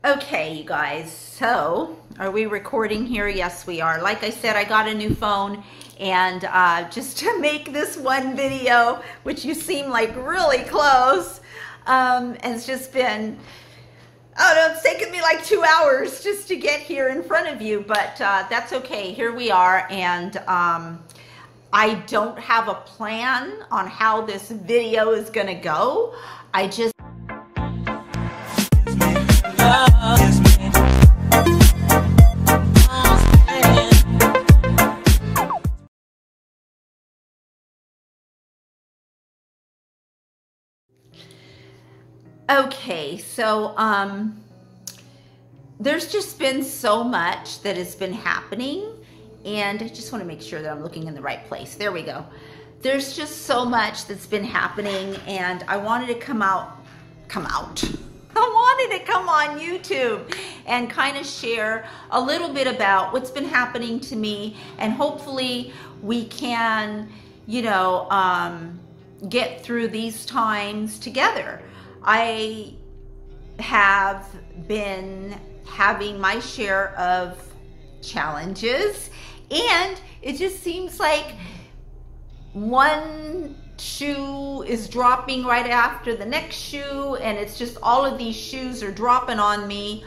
Okay, you guys, so are we recording here? Yes, we are. Like I said, I got a new phone, and just to make this one video, which you seem like really close, has just been, I don't know, it's taken me like 2 hours just to get here in front of you, but that's okay. Here we are, and I don't have a plan on how this video is gonna go. I just Okay, so there's just been so much that has been happening, and I just want to make sure that I'm looking in the right place. There we go. There's just so much that's been happening, and I wanted to come out. I wanted to come on YouTube and kind of share a little bit about what's been happening to me, and hopefully we can, get through these times together. I have been having my share of challenges, and it just seems like one shoe is dropping right after the next shoe, and it's just all of these shoes are dropping on me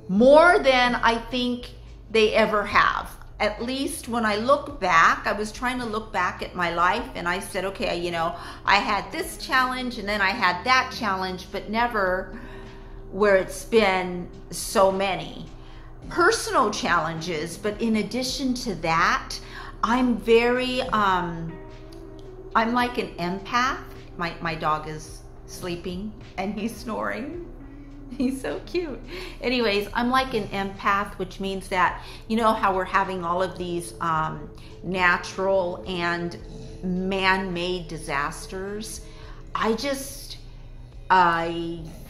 more than I think they ever have. At least when I look back, I was trying to look back at my life, and I said, okay, I had this challenge and then I had that challenge, but never where it's been so many personal challenges. But in addition to that, I'm very, I'm like an empath. My dog is sleeping and he's snoring. He's so cute. Anyways, I'm like an empath, which means that, how we're having all of these natural and man-made disasters. I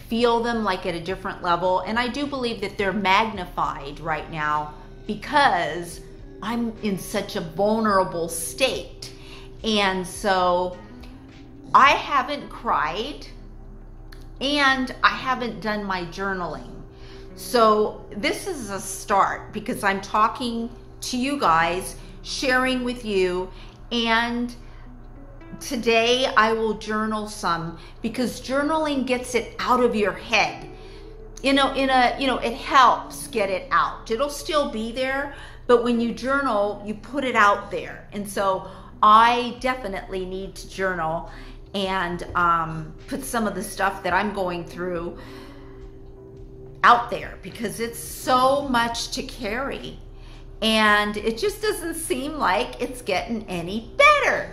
feel them like at a different level. And I do believe that they're magnified right now because I'm in such a vulnerable state. And so I haven't cried, and I haven't done my journaling. So this is a start because I'm talking to you guys, sharing with you, and today I will journal some because journaling gets it out of your head. It helps get it out. It'll still be there, but when you journal, you put it out there. And so I definitely need to journal and put some of the stuff that I'm going through out there because it's so much to carry, and it just doesn't seem like it's getting any better.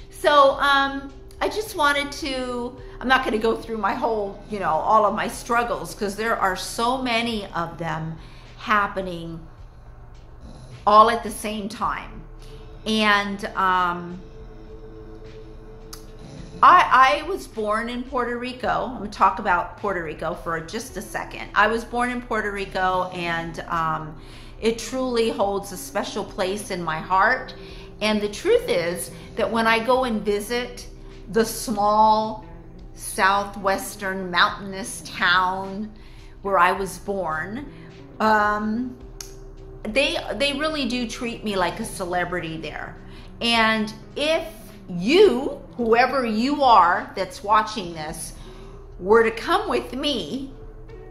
So I just wanted to, I'm not going to go through my whole, all of my struggles, because there are so many of them happening all at the same time. And I was born in Puerto Rico. I'm going to talk about Puerto Rico for just a second. I was born in Puerto Rico, and it truly holds a special place in my heart. And the truth is that when I go and visit the small southwestern mountainous town where I was born, they really do treat me like a celebrity there. And if you, whoever you are that's watching this, were to come with me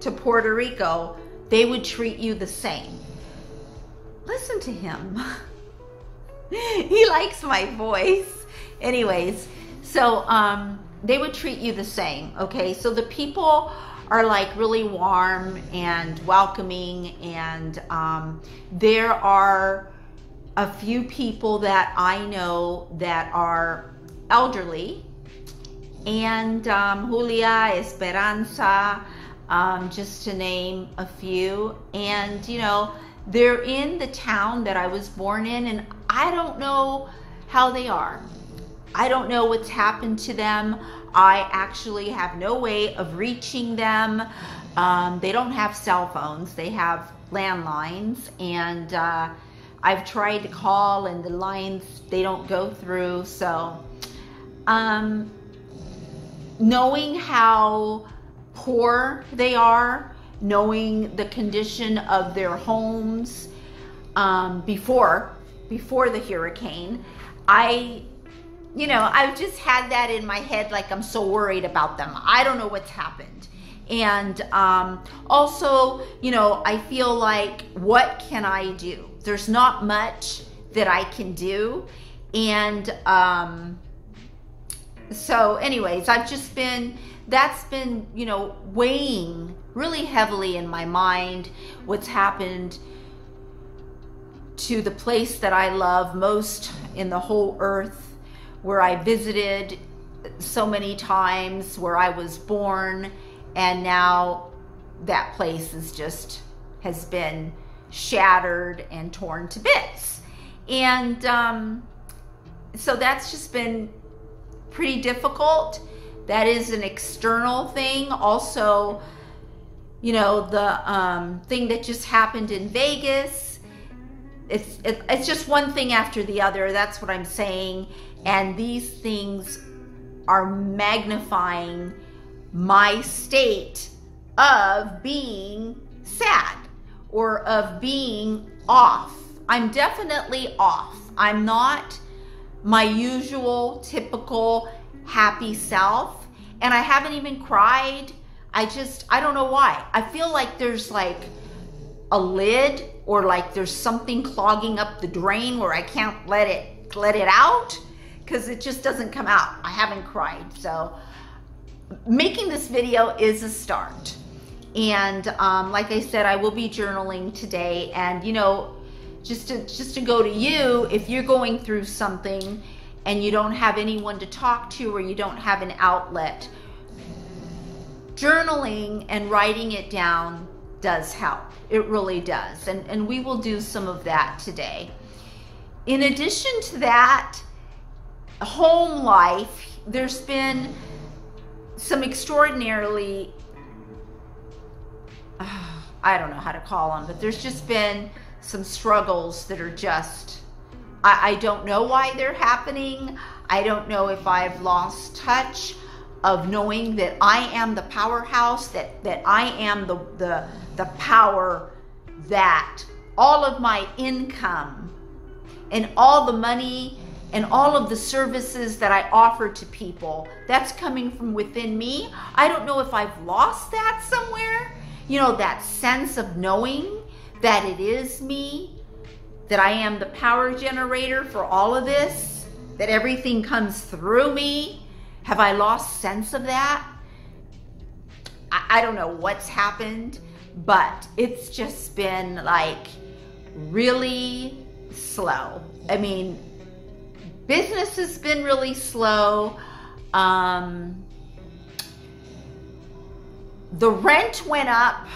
to Puerto Rico, they would treat you the same. Listen to him. He likes my voice. Anyways, so they would treat you the same, okay? So the people are like really warm and welcoming, and there are a few people that I know that are elderly, and Julia, Esperanza, just to name a few, and they're in the town that I was born in, and I don't know how they are. I don't know what's happened to them. I actually have no way of reaching them. They don't have cell phones. They have landlines, and I've tried to call, and the lines, they don't go through. So knowing how poor they are knowing the condition of their homes before the hurricane. I've just had that in my head, like I'm so worried about them. I don't know what's happened. And also, I feel like, what can I do? There's not much that I can do. And so anyways, that's been, weighing really heavily in my mind, what's happened to the place that I love most in the whole earth, where I visited so many times, where I was born, and now that place has been shattered and torn to bits. And so that's just been pretty difficult. That is an external thing. Also, the thing that just happened in Vegas, it's just one thing after the other. That's what I'm saying. And these things are magnifying my state of being sad or of being off. I'm definitely off. I'm not my usual typical happy self, and I haven't even cried. I don't know why. I feel like there's like a lid, or like there's something clogging up the drain where I can't let it out, because it just doesn't come out. I haven't cried. So making this video is a start. And like I said, I will be journaling today. And just to go to you, if you're going through something and you don't have anyone to talk to, or you don't have an outlet, journaling and writing it down does help. It really does. And we will do some of that today. In addition to that, home life, there's been some extraordinarily, I don't know how to call them, but there's just been some struggles that are just, I don't know why they're happening. I don't know if I've lost touch of knowing that I am the powerhouse, that I am the power, that all of my income and all the money and all of the services that I offer to people, that's coming from within me. I don't know if I've lost that somewhere. That sense of knowing that it is me, that I am the power generator for all of this, that everything comes through me. Have I lost sense of that? I don't know what's happened, but it's just been like really slow. I mean, business has been really slow. The rent went up.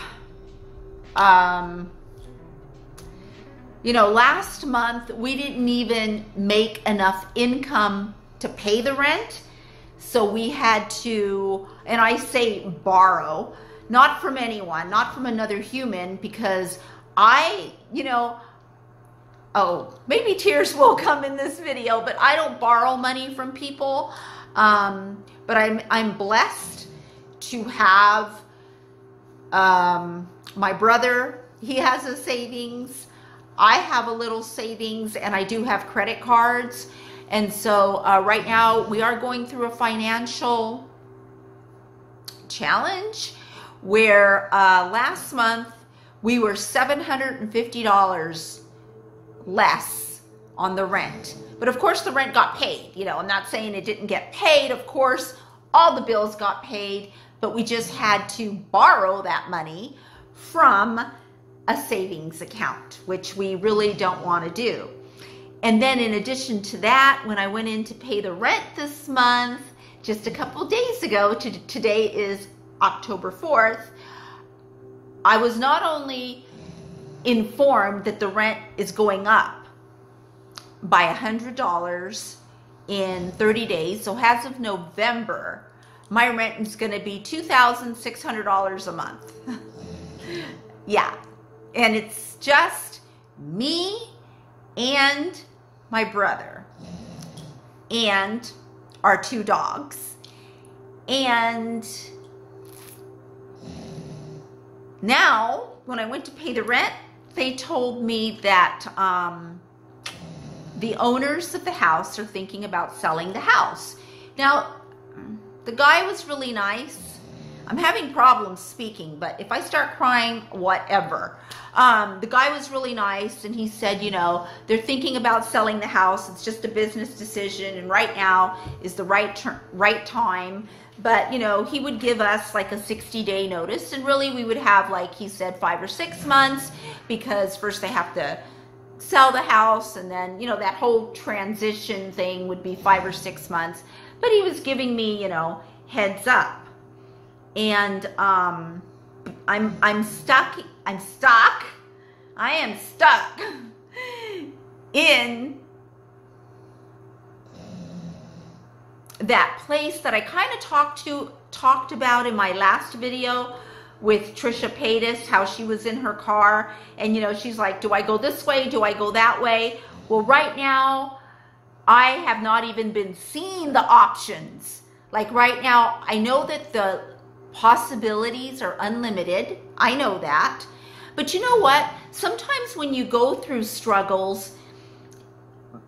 Last month we didn't even make enough income to pay the rent. So we had to, and I say borrow, not from anyone, not from another human, because maybe tears will come in this video, but I don't borrow money from people. But I'm blessed to have my brother. He has a savings. I have a little savings, and I do have credit cards. And so right now we are going through a financial challenge where last month we were $750 less on the rent. But of course the rent got paid. I'm not saying it didn't get paid. Of course, all the bills got paid, but we just had to borrow that money from a savings account, which we really don't want to do. And then in addition to that, when I went in to pay the rent this month, just a couple days ago, today is October 4th, I was not only informed that the rent is going up by $100 in 30 days. So as of November, my rent is going to be $2,600 a month. Yeah. And it's just me and my brother and our 2 dogs. And Now, when I went to pay the rent, they told me that the owners of the house are thinking about selling the house. Now, the guy was really nice. I'm having problems speaking, but if I start crying, whatever. The guy was really nice, and he said, you know, they're thinking about selling the house. It's just a business decision, and right now is the right time. But, you know, he would give us like a 60-day notice, and really we would have, like he said, 5 or 6 months, because first they have to sell the house, and then, you know, that whole transition thing would be 5 or 6 months. But he was giving me, you know, heads up. And I am stuck in that place that I kind of talked about in my last video with Trisha Paytas, how she was in her car, and, you know, she's like, do I go this way? Do I go that way? Well, right now, I have not even been seeing the options. Like right now, I know that the possibilities are unlimited. I know that. But you know what? Sometimes when you go through struggles,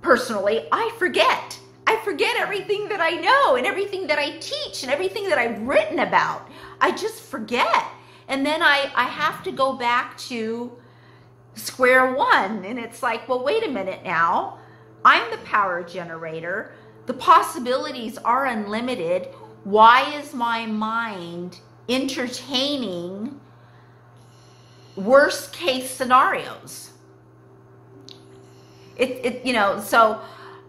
personally, I forget. I forget everything that I know and everything that I teach and everything that I've written about. I just forget. And then I have to go back to square one. And it's like, well, wait a minute now. I'm the power generator. The possibilities are unlimited. Why is my mind entertaining worst case scenarios? You know, so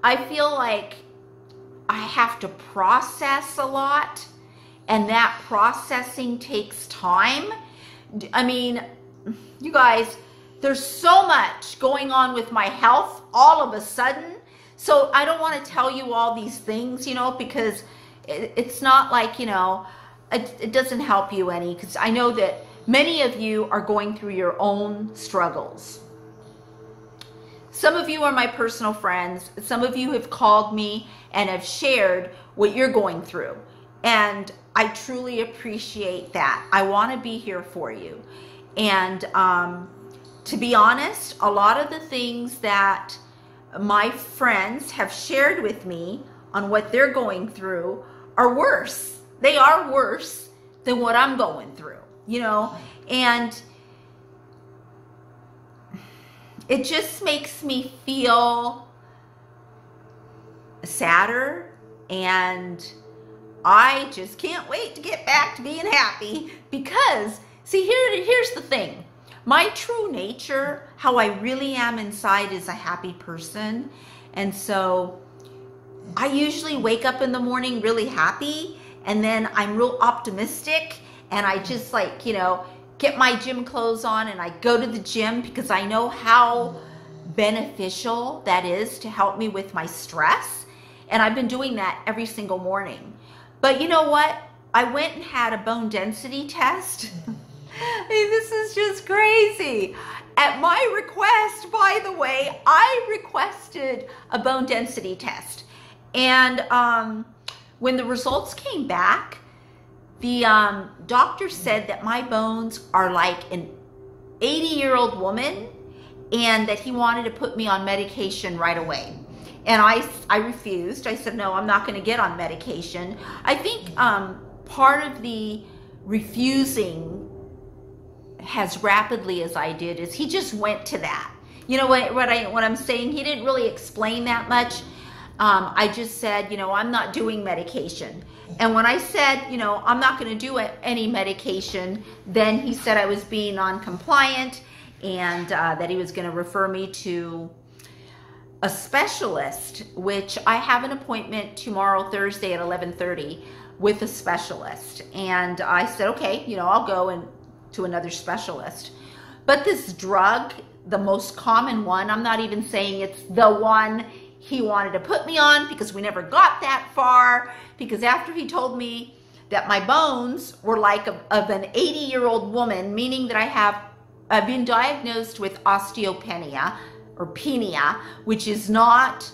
I feel like I have to process a lot, and that processing takes time. I mean, you guys, there's so much going on with my health all of a sudden. So I don't want to tell you all these things, you know, because it's not like, you know, it doesn't help you any, because I know that many of you are going through your own struggles. Some of you are my personal friends. Some of you have called me and have shared what you're going through. And I truly appreciate that. I want to be here for you. And to be honest, a lot of the things that my friends have shared with me on what they're going through are worse. They are worse than what I'm going through, you know, and it just makes me feel sadder, and I just can't wait to get back to being happy, because see, here's the thing. My true nature, how I really am inside, is a happy person. And so I usually wake up in the morning really happy, and then I'm real optimistic, and I just, like, you know, get my gym clothes on and I go to the gym, because I know how beneficial that is to help me with my stress. And I've been doing that every single morning. But you know what? I went and had a bone density test. I mean, this is just crazy. At my request, by the way, I requested a bone density test. And when the results came back, the doctor said that my bones are like an 80-year-old woman, and that he wanted to put me on medication right away. And I refused. I said, no, I'm not going to get on medication. I think part of the refusing as rapidly as I did is he just went to that. You know what I'm saying? He didn't really explain that much. I just said, you know, I'm not doing medication. And when I said, you know, I'm not going to do any medication, then he said I was being non-compliant, and that he was going to refer me to a specialist, which I have an appointment tomorrow, Thursday at 11:30 with a specialist. And I said, okay, you know, I'll go to another specialist. But this drug, the most common one, I'm not even saying it's the one he wanted to put me on, because we never got that far, because after he told me that my bones were like of an 80-year-old woman, meaning that I've been diagnosed with osteopenia or penia, which is not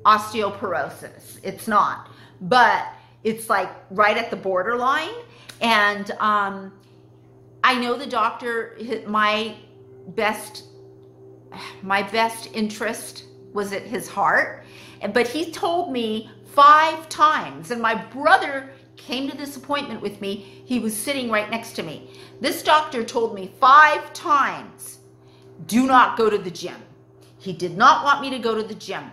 osteoporosis. It's not, but it's like right at the borderline. And I know the doctor, my best interest was at his heart, but he told me 5 times, and my brother came to this appointment with me. He was sitting right next to me. This doctor told me 5 times, do not go to the gym. He did not want me to go to the gym.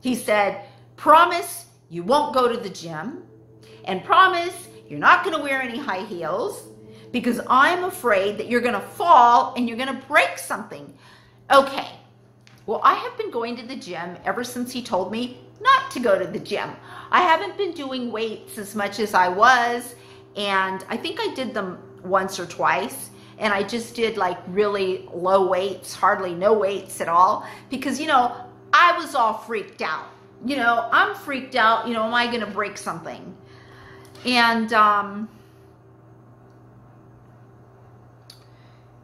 He said, promise you won't go to the gym, and promise you're not going to wear any high heels, because I'm afraid that you're going to fall and you're going to break something. Okay, well, I have been going to the gym ever since he told me not to go to the gym. I haven't been doing weights as much as I was, and I think I did them once or twice, and I just did like really low weights, hardly no weights at all, because, you know, I was all freaked out. You know, I'm freaked out, you know, am I going to break something? And,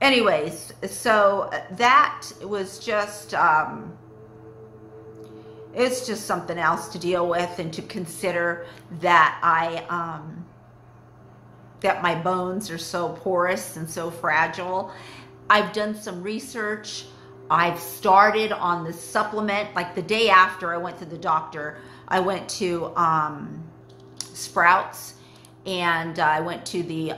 anyways, so that was just, it's just something else to deal with and to consider, that that my bones are so porous and so fragile. I've done some research. I've started on this supplement. Like the day after I went to the doctor, I went to Sprouts, and I went to the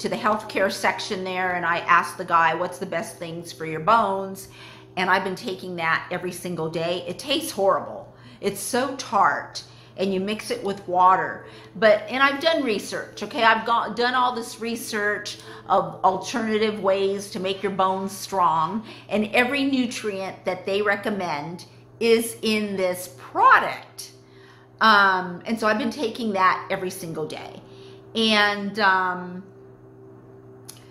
healthcare section there, and I asked the guy, what's the best things for your bones? And I've been taking that every single day. It tastes horrible. It's so tart, and you mix it with water. And I've done research, okay? I've done all this research of alternative ways to make your bones strong, and every nutrient that they recommend is in this product. And so I've been taking that every single day. And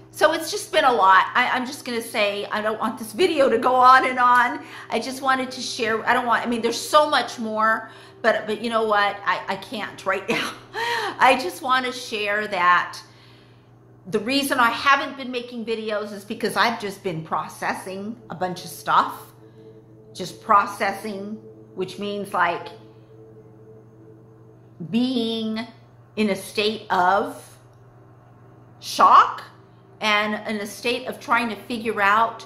so it's just been a lot. I'm just going to say, I don't want this video to go on and on. I just wanted to share. I mean, there's so much more, but you know what? I can't right now. I just want to share that the reason I haven't been making videos is because I've just been processing a bunch of stuff. Just processing, which means like being in a state of shock and in a state of trying to figure out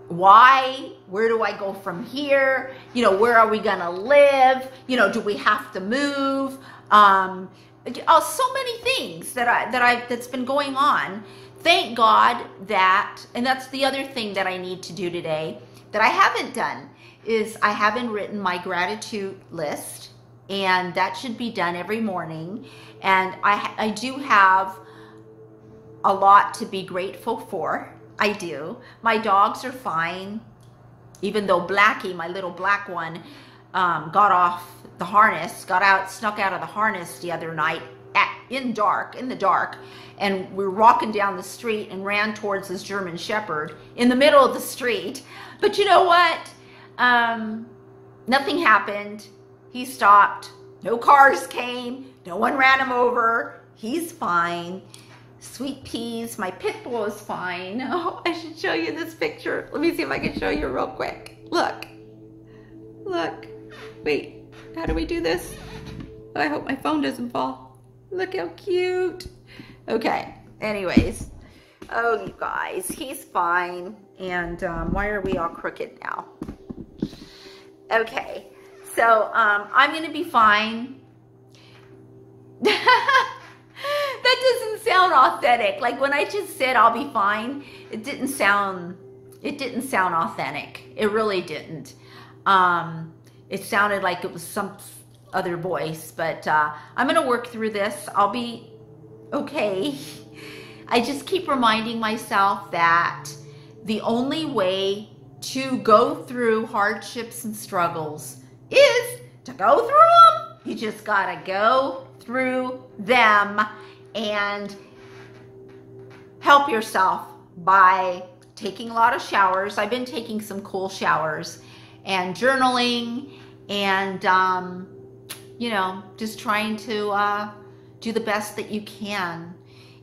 where do I go from here? You know, where are we gonna live? You know, do we have to move? So many things that's been going on. Thank God that, and that's the other thing that I need to do today that I haven't done, is I haven't written my gratitude list, and that should be done every morning. And I do have a lot to be grateful for. I do. My dogs are fine, even though Blackie, my little black one, got off the harness, snuck out of the harness the other night in the dark, and we were walking down the street and ran towards this German Shepherd in the middle of the street. But you know what? Nothing happened. He stopped. No cars came. No one ran him over. He's fine. Sweet Peas, my pit bull, is fine. Oh, I should show you this picture. Let me see if I can show you real quick. Look. Look. Wait, how do we do this? Oh, I hope my phone doesn't fall. Look how cute. Okay, anyways. Oh, you guys, he's fine. And why are we all crooked now? Okay, so I'm going to be fine. That doesn't sound authentic. Like when I just said I'll be fine, it didn't sound authentic. It really didn't. It sounded like it was some other voice, but I'm going to work through this. I'll be okay. I just keep reminding myself that the only way to go through hardships and struggles is to go through them. You just got to go through them and help yourself by taking a lot of showers. I've been taking some cool showers and journaling and, you know, just trying to do the best that you can.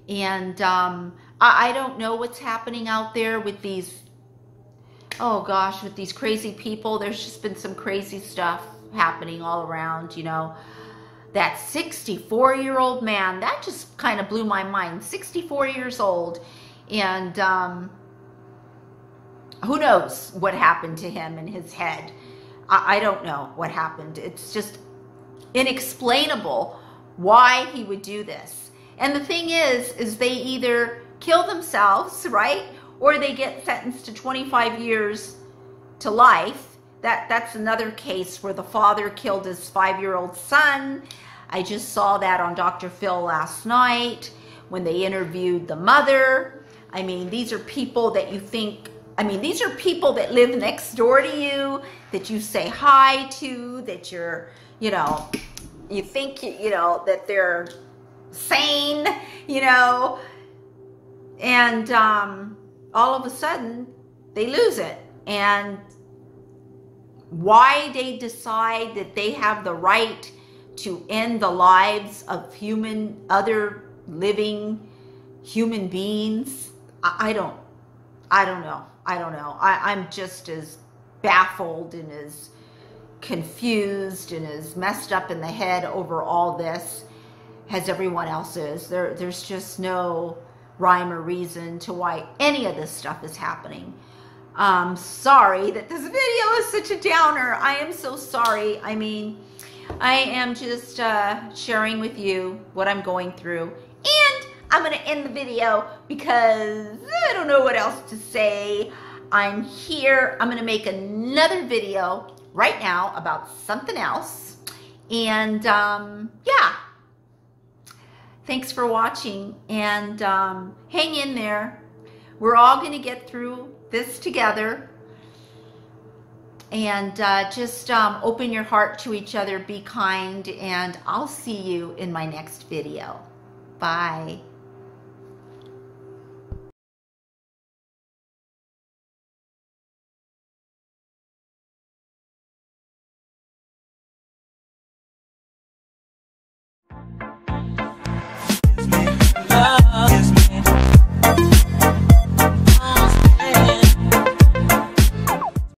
And I don't know what's happening out there with these, oh gosh, with these crazy people. There's just been some crazy stuff happening all around, you know. that 64-year-old man, that just kind of blew my mind. 64 years old. And who knows what happened to him in his head. I don't know what happened. It's just inexplainable why he would do this. And the thing is they either kill themselves, right? Or they get sentenced to 25 years to life. That's another case where the father killed his 5-year-old son. I just saw that on Dr. Phil last night when they interviewed the mother. I mean, these are people that you think, I mean, these are people that live next door to you, that you say hi to, that you're, you know, you think, you know, that they're sane, you know, and all of a sudden they lose it. And why they decide that they have the right to end the lives of other living human beings, I don't know. I'm just as baffled and as confused and as messed up in the head over all this as everyone else is. There's just no rhyme or reason to why any of this stuff is happening. Sorry that this video is such a downer. I am so sorry. I mean, I am just sharing with you what I'm going through. And I'm going to end the video because I don't know what else to say. I'm here. I'm going to make another video right now about something else. And yeah. Thanks for watching. And hang in there. We're all going to get through this together. And just open your heart to each other, be kind, and I'll see you in my next video. Bye.